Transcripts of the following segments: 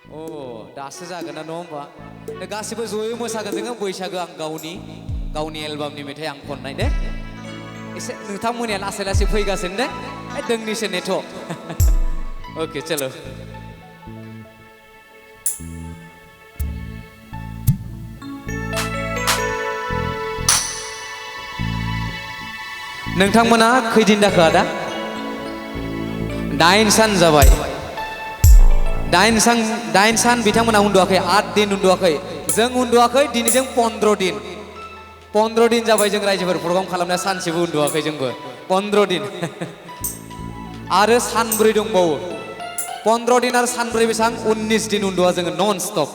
अ दासो जागोन ना नङा होमबा गासिबो जयै मोसागोन जोङो बैसागो आं गावनि एलबामनि मेथाइ आं खननाय दे एसे नोंथांमोननिया लासै लासै फैगासिनो दे दोंनैसो नेथ' अके चलो नोंथांमोना खैदिन जाखो आदा 9 सान जाबाय 9 सान बिथांमोना उन्दुआखै 8 दिन उन्दुआखै जों उन्दुआखै दिनैजों 15 दिन जाबाय जों रायजोफोर प्रग्राम खालामनाया सानसेबो उन्दुआखै जोंबो 15 दिन आरो सानब्रै दंबावो 15 दिन आरो सानब्रै बेसां 19 दिन उन्दुआ जोङो नन स्टप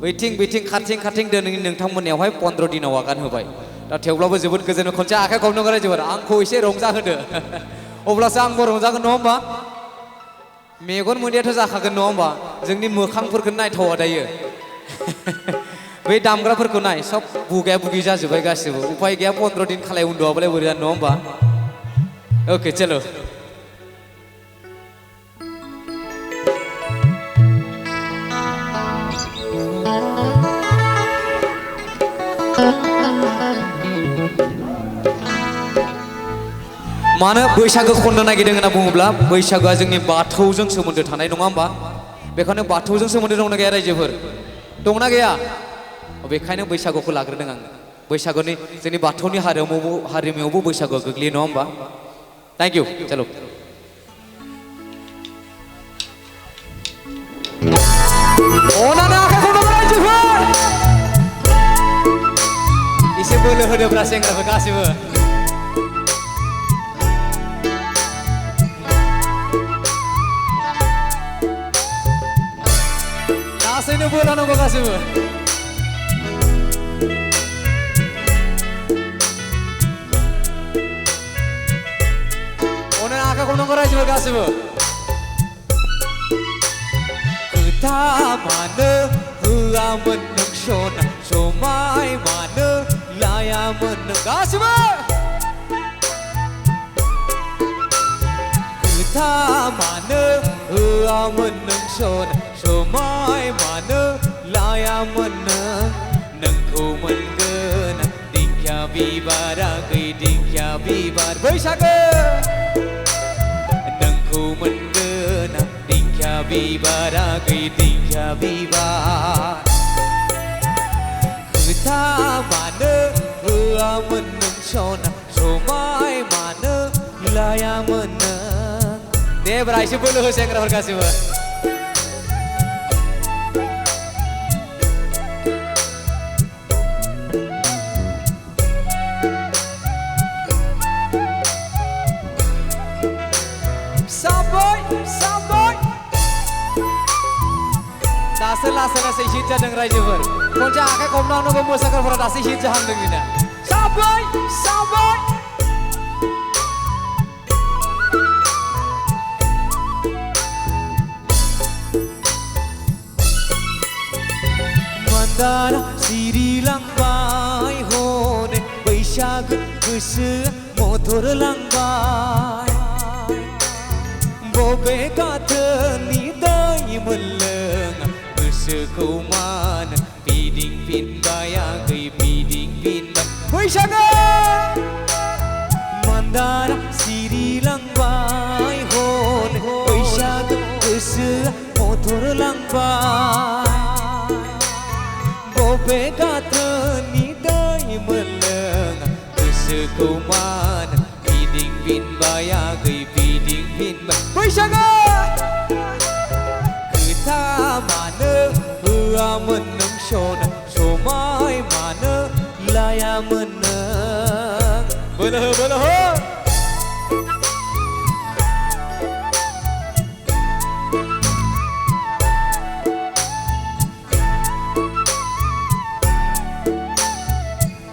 बैथिं खारथिं दोनै नोंथांमोननियावहाय 15 दिनाव आगान होबाय दा थेवब्लाबो जोबोद गोजोनो खनसे आखाइ खबनो रायजोफोर आंखौ एसे रंजाहोदो अब्लासो आंबो रंजागोन नङा होमबा मेगन मोदैयाथ' जाखागोन नङा होमबा जोंनि मोखांफोरखौ नायथावा दायो बै दामग्राफोरखौ नाय सब बुगाया बुगि जाजोब्बाय गासिबो उपाय गैया 15 दिन खालाय उन्दुआबालाय बोरै जानो नङा होमबा ओके चलो मानो बैसागो खननो नागिरदों होनना बुङोब्ला बैसागोआ जोंनि बाथौजों सोमोन्दो थानाय नङा होमबा बेखायनो बाथौजों सोमोन्दो दंना गैया रायजोफोर दंना गैया बेखायनो बैसागुखौ लाग्रोदों आं बैसागुनि जोंनि बाथौनि हारिमुआवबो बैसागुआ गोग्लैयो नङा होमबा थैंक यू चलो अनानै आखाइखौ हमो रायजोफोर एसे बोलो होदोब्रा सेंग्राफोर गासिबो लासैनो बोलानांगौ गासिबो अनानै आखाइखौ हमनांगौ रायजोफोर गासिबो खोथा मानो होआमोन नों सना समाय मानो लायामोन नों गासिबो खोथा मानो होआमोन नों सना समाय मानो लायामोन नोंखौ मोनगोन दिंखिया बिबारा गै दिंखिया बिबार बैसागो नोंखौ मोनगोन दिंखिया बिबारा गै दिंखिया बिबार खोथा मानो होआमोन नों सना समाय मानो लायामोन दे ब्रा एसे बोलो हो सेंग्राफोर गासिबो दासो लासै हिट जादों रायजोफोर खनसे आखाइ खबनांगौ मोसाग्राफोरा दासो हिट जाहांदों बिना साबै मान्दारा सिरिलांबाय हनै बैसागो गोसोआ मथरलांबाय बबे गाथोननि दै मोनलों गोसोखौ मान फिनबायाखै फिनबाय बैसागो मान्दारा सिरिलांबाय हनै बैसागो गोसोआ मथरलांबाय बबे गाथोननि दै मोनलों गोसोखौ मान फिनबायाखै फिनबाय बैसागो खोथा मानो होआमोन नों सना समाय मानो लायामोन बोलो हो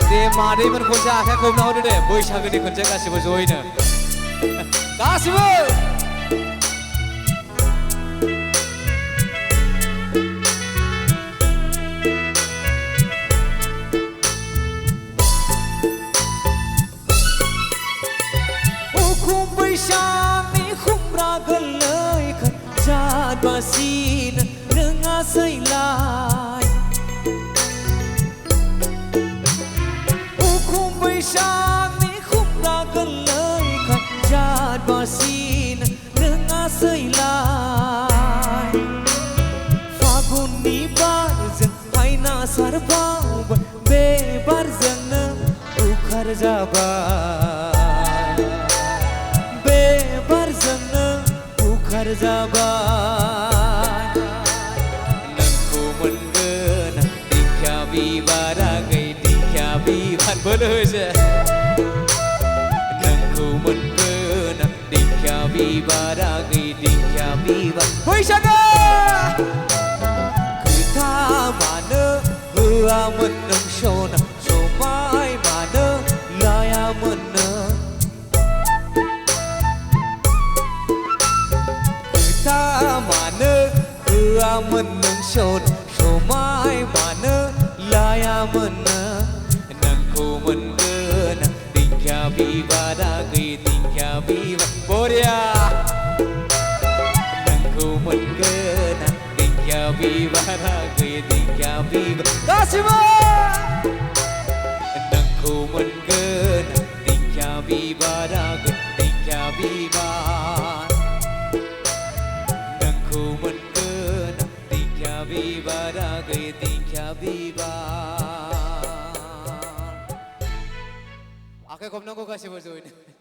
दे मादैमोन खनसे आखाइ खबना होदो दे बैसागोनि खनसे गासिबो जयैनो गासिबो बैसागनि खुमब्रा गोरलैखौ जाद बासिनो रोङा सैलाय उखुम बैसागनि खुमरा गोरलैखाय जातबासिन नोङा सैलाय फागुननि बारजों हायना सारबावबाय बे बारजोंनो उखार जाबाय बे बारजोंनो उखार जाबाय नोंखौ मोनगोन दिंखिया बिबार आगै दिंखिया बिबार बोलो होसे नोंखौ मोनगोन दिंखिया बिबार आगै दिंखिया बिबार बैसागो खोथा मानो होआमोन नों सना समाय मानो लायामोन नों खोथा मानो होआमोन नों सना समाय मानो लायामोन नों नोंखौ मोनगोन दिंखिया बिबार आगै दिंखिया बिबार बरिया नोंखौ मोनगोन दिंखिया बिबार आगै दिंखिया बिबार गासिबो नोंखौ मोनगोन दिंखिया बिबार आगै दिंखिया बिबार नोंखौ मोनगोन दिंखिया बिबार आगै दिंखिया बिबार आखाइ खबनांगौ गासिबो जयैनो